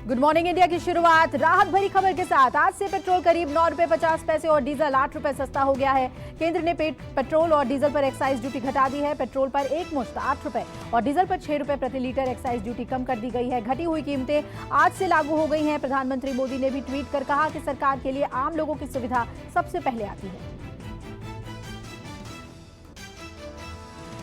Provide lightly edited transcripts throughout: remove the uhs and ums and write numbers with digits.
Good morning India की शुरुआत राहत भरी खबर के साथ। आज से पेट्रोल करीब 9 रुपए 50 पैसे और डीजल 8 रुपए सस्ता हो गया है। केंद्र ने पेट्रोल और डीजल पर एक्साइज ड्यूटी घटा दी है। पेट्रोल पर एक मुश्त 8 रुपए और डीजल पर 6 रुपए प्रति लीटर एक्साइज ड्यूटी कम कर दी गई है। घटी हुई कीमतें आज से लागू हो गई हैं। प्रधानमंत्री मोदी ने भी ट्वीट कर कहा कि सरकार के लिए आम लोगों की सुविधा सबसे पहले आती है।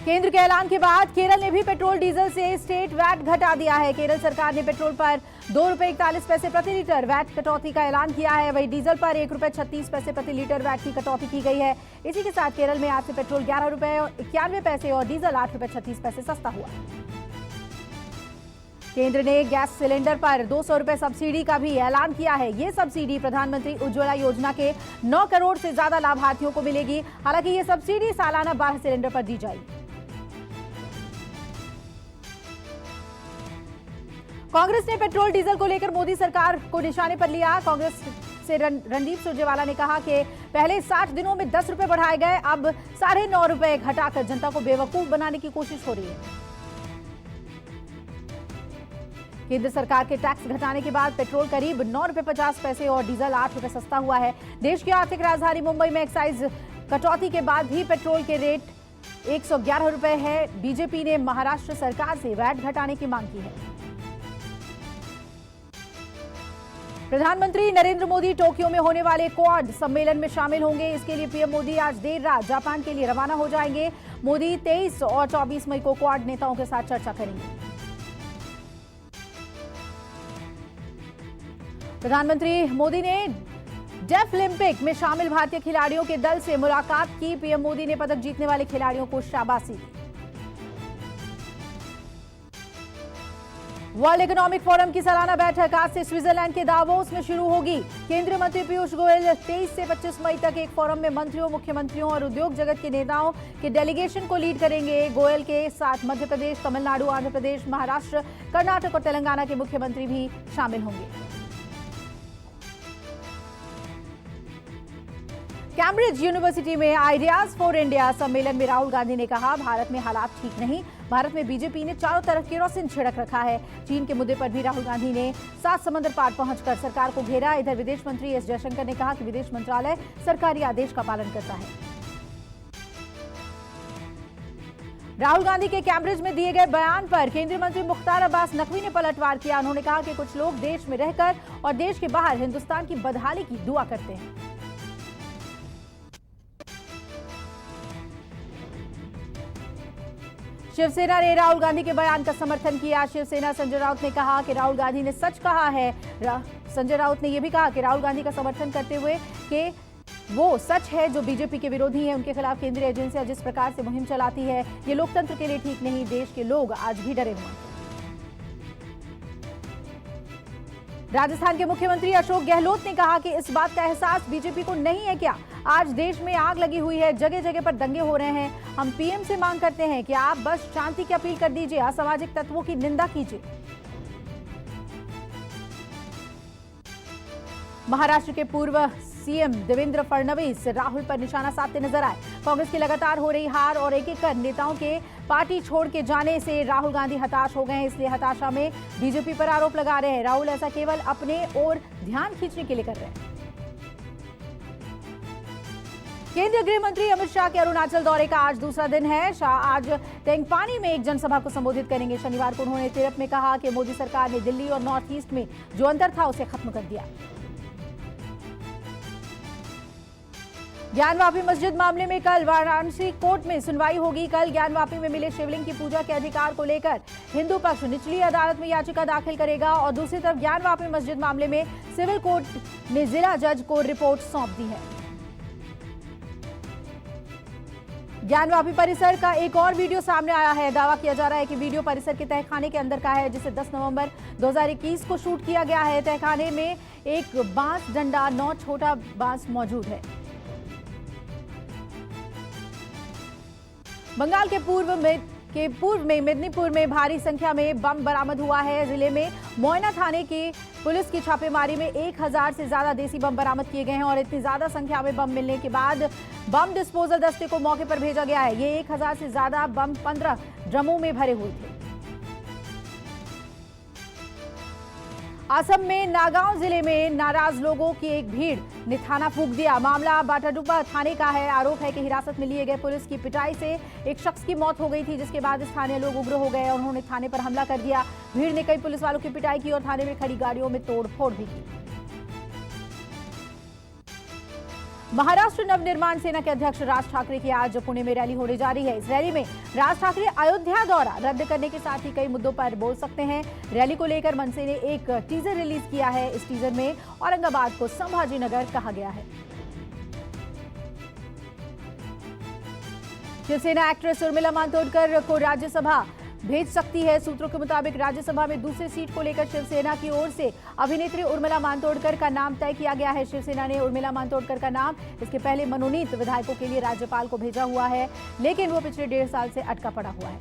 केंद्र के ऐलान के बाद केरल ने भी पेट्रोल डीजल से स्टेट वैट घटा दिया है। केरल सरकार ने पेट्रोल पर 2 रुपए 41 पैसे प्रति लीटर वैट कटौती का ऐलान किया है। वहीं डीजल पर 1 रुपए 36 पैसे प्रति लीटर वैट की कटौती की गई है। इसी के साथ केरल में आज से पेट्रोल 11 रुपए 91 पैसे और डीजल 8 रुपए 36 पैसे सस्ता हुआ। केंद्र ने गैस सिलेंडर पर 200 रुपए सब्सिडी का भी ऐलान किया है। ये सब्सिडी प्रधानमंत्री उज्ज्वला योजना के 9 करोड़ से ज्यादा लाभार्थियों को मिलेगी। हालांकि ये सब्सिडी सालाना 12 सिलेंडर पर दी जाएगी। कांग्रेस ने पेट्रोल डीजल को लेकर मोदी सरकार को निशाने पर लिया। कांग्रेस से रणदीप सुरजेवाला ने कहा कि पहले 60 दिनों में 10 रुपए बढ़ाए गए, अब 9.5 रुपए घटाकर जनता को बेवकूफ बनाने की कोशिश हो रही है। केंद्र सरकार के टैक्स घटाने के बाद पेट्रोल करीब 9 रुपए 50 पैसे और डीजल 8 रुपए सस्ता हुआ है। देश की आर्थिक राजधानी मुंबई में एक्साइज कटौती के बाद भी पेट्रोल के रेट 111 रुपए है। बीजेपी ने महाराष्ट्र सरकार से वैट घटाने की मांग की है। प्रधानमंत्री नरेंद्र मोदी टोक्यो में होने वाले क्वाड सम्मेलन में शामिल होंगे। इसके लिए पीएम मोदी आज देर रात जापान के लिए रवाना हो जाएंगे। मोदी 23 और 24 मई को क्वाड नेताओं के साथ चर्चा करेंगे। प्रधानमंत्री मोदी ने डेफ ओलंपिक में शामिल भारतीय खिलाड़ियों के दल से मुलाकात की। पीएम मोदी ने पदक जीतने वाले खिलाड़ियों को शाबाशी दी। वर्ल्ड इकोनॉमिक फोरम की सालाना बैठक आज से स्विट्जरलैंड के दावोस में शुरू होगी। केंद्रीय मंत्री पीयूष गोयल 23 से 25 मई तक एक फोरम में मंत्रियों, मुख्यमंत्रियों और उद्योग जगत के नेताओं के डेलीगेशन को लीड करेंगे। गोयल के साथ मध्य प्रदेश, तमिलनाडु, आंध्र प्रदेश, महाराष्ट्र, कर्नाटक और तेलंगाना के मुख्यमंत्री भी शामिल होंगे। कैम्ब्रिज यूनिवर्सिटी में आइडियाज फॉर इंडिया सम्मेलन में राहुल गांधी ने कहा, भारत में हालात ठीक नहीं। भारत में बीजेपी ने चारों तरफ केरोसिन छिड़क रखा है। चीन के मुद्दे पर भी राहुल गांधी ने 7 समंदर पार पहुंचकर सरकार को घेरा। इधर विदेश मंत्री एस जयशंकर ने कहा कि विदेश मंत्रालय सरकारी आदेश का पालन करता है। राहुल गांधी के कैम्ब्रिज में दिए गए बयान पर केंद्रीय मंत्री मुख्तार अब्बास नकवी ने पलटवार किया। उन्होंने कहा कि कुछ लोग देश में रहकर और देश के बाहर हिंदुस्तान की बदहाली की दुआ करते हैं। शिवसेना ने राहुल गांधी के बयान का समर्थन किया। शिवसेना संजय राउत ने कहा कि राहुल गांधी ने सच कहा है। संजय राउत ने यह भी कहा कि राहुल गांधी का समर्थन करते हुए कि वो सच है जो बीजेपी के विरोधी हैं, उनके खिलाफ केंद्रीय एजेंसियां जिस प्रकार से मुहिम चलाती है, ये लोकतंत्र के लिए ठीक नहीं। देश के लोग आज भी डरे हुए हैं। राजस्थान के मुख्यमंत्री अशोक गहलोत ने कहा कि इस बात का एहसास बीजेपी को नहीं है क्या? आज देश में आग लगी हुई है, जगह जगह पर दंगे हो रहे हैं। हम पीएम से मांग करते हैं कि आप बस शांति की अपील कर दीजिए, असामाजिक तत्वों की निंदा कीजिए। महाराष्ट्र के पूर्व सीएम देवेंद्र फडणवीस राहुल पर निशाना साधते नजर आए। कांग्रेस की लगातार हो रही हार और एक-एक कर नेताओं के पार्टी छोड़ के जाने से राहुल गांधी हताश हो गए हैं। इसलिए हताशा में बीजेपी पर आरोप लगा रहे हैं। राहुल ऐसा केवल अपने ओर ध्यान खींचने के लिए कर रहे हैं। केंद्रीय गृह मंत्री अमित शाह के अरुणाचल दौरे का आज दूसरा दिन है। शाह आज टेंगपानी में एक जनसभा को संबोधित करेंगे। शनिवार को उन्होंने तिरप में कहा कि मोदी सरकार ने दिल्ली और नॉर्थ ईस्ट में जो अंतर था उसे खत्म कर दिया। ज्ञानवापी मस्जिद मामले में कल वाराणसी कोर्ट में सुनवाई होगी। कल ज्ञानवापी में मिले शिवलिंग की पूजा के अधिकार को लेकर हिंदू पक्ष निचली अदालत में याचिका दाखिल करेगा और दूसरी तरफ ज्ञानवापी मस्जिद मामले में सिविल कोर्ट ने जिला जज को रिपोर्ट सौंप दी है। ज्ञानवापी परिसर का एक और वीडियो सामने आया है। दावा किया जा रहा है कि वीडियो परिसर के तहखाने के अंदर का है, जिसे 10 नवंबर 2021 को शूट किया गया है। तहखाने में एक बांस डंडा, 9 छोटा बांस मौजूद है। बंगाल के पूर्व में मेदिनीपुर में भारी संख्या में बम बरामद हुआ है। जिले में मोयना थाने की पुलिस की छापेमारी में 1000 से ज्यादा देसी बम बरामद किए गए हैं और इतनी ज्यादा संख्या में बम मिलने के बाद बम डिस्पोजल दस्ते को मौके पर भेजा गया है। ये 1000 से ज्यादा बम 15 ड्रमों में भरे हुए थे। असम में नागांव जिले में नाराज लोगों की एक भीड़ ने थाना फूंक दिया। मामला बाटाडुब्बा थाने का है। आरोप है कि हिरासत में लिए गए पुलिस की पिटाई से एक शख्स की मौत हो गई थी, जिसके बाद स्थानीय लोग उग्र हो गए और उन्होंने थाने पर हमला कर दिया। भीड़ ने कई पुलिस वालों की पिटाई की और थाने में खड़ी गाड़ियों में तोड़फोड़ भी की। महाराष्ट्र नवनिर्माण सेना के अध्यक्ष राज ठाकरे की आज पुणे में रैली होने जा रही है। इस रैली में राज ठाकरे अयोध्या दौरा रद्द करने के साथ ही कई मुद्दों पर बोल सकते हैं। रैली को लेकर मनसे ने एक टीजर रिलीज किया है। इस टीजर में औरंगाबाद को संभाजीनगर कहा गया है। शिवसेना एक्ट्रेस उर्मिला मातोंडकर को राज्यसभा भेज सकती है। सूत्रों के मुताबिक राज्यसभा में दूसरी सीट को लेकर शिवसेना की ओर से अभिनेत्री उर्मिला मातोंडकर का नाम तय किया गया है। शिवसेना ने उर्मिला मातोंडकर का नाम इसके पहले मनोनीत विधायकों के लिए राज्यपाल को भेजा हुआ है, लेकिन वो पिछले 1.5 साल से अटका पड़ा हुआ है।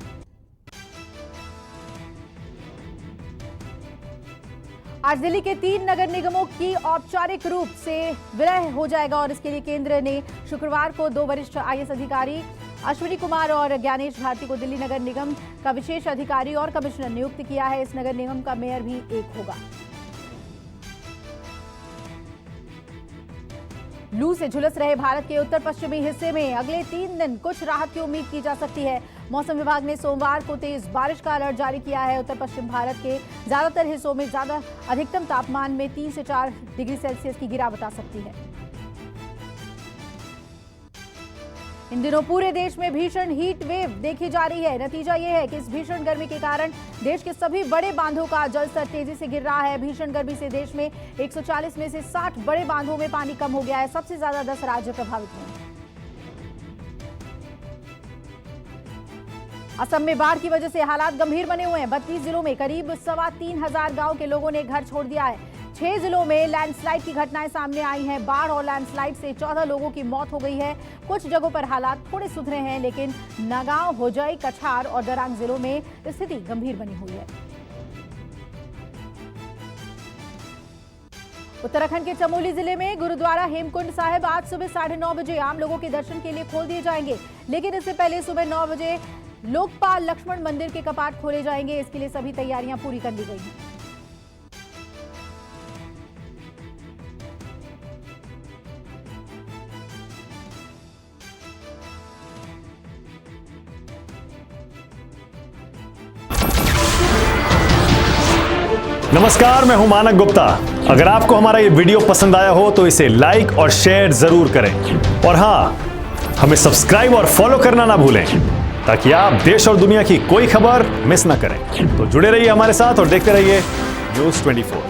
आज दिल्ली के 3 नगर निगमों की औपचारिक रूप से विलय हो जाएगा और इसके लिए केंद्र ने शुक्रवार को 2 वरिष्ठ IAS अधिकारी अश्विनी कुमार और ज्ञानेश भारती को दिल्ली नगर निगम का विशेष अधिकारी और कमिश्नर नियुक्त किया है। इस नगर निगम का मेयर भी एक होगा। लू से झुलस रहे भारत के उत्तर पश्चिमी हिस्से में अगले 3 दिन कुछ राहत की उम्मीद की जा सकती है। मौसम विभाग ने सोमवार को तेज बारिश का अलर्ट जारी किया है। उत्तर पश्चिम भारत के ज्यादातर हिस्सों में ज्यादा अधिकतम तापमान में 3 से 4 डिग्री सेल्सियस की गिरावट आ सकती है। इन दिनों पूरे देश में भीषण हीट वेव देखी जा रही है। नतीजा यह है कि इस भीषण गर्मी के कारण देश के सभी बड़े बांधों का जलस्तर तेजी से गिर रहा है। भीषण गर्मी से देश में 140 में से 60 बड़े बांधों में पानी कम हो गया है। सबसे ज्यादा 10 राज्य प्रभावित हुए हैं। असम में बाढ़ की वजह से हालात गंभीर बने हुए हैं। 32 जिलों में करीब 3,2500 गांव के लोगों ने घर छोड़ दिया है। 6 जिलों में लैंडस्लाइड की घटनाएं सामने आई हैं। बाढ़ और लैंडस्लाइड से 14 लोगों की मौत हो गई है। कुछ जगहों पर हालात थोड़े सुधरे हैं, लेकिन नगांव, होजाई, कछार और दरांग जिलों में स्थिति गंभीर बनी हुई है। उत्तराखंड के चमोली जिले में गुरुद्वारा हेमकुंड साहिब आज सुबह 9:30 बजे आम लोगों के दर्शन के लिए खोल दिए जाएंगे, लेकिन इससे पहले सुबह 9 बजे लोकपाल लक्ष्मण मंदिर के कपाट खोले जाएंगे। इसके लिए सभी तैयारियां पूरी कर ली गई हैं। नमस्कार, मैं हूं मानक गुप्ता। अगर आपको हमारा ये वीडियो पसंद आया हो तो इसे लाइक और शेयर जरूर करें और हां, हमें सब्सक्राइब और फॉलो करना ना भूलें ताकि आप देश और दुनिया की कोई खबर मिस ना करें। तो जुड़े रहिए हमारे साथ और देखते रहिए न्यूज़ 24।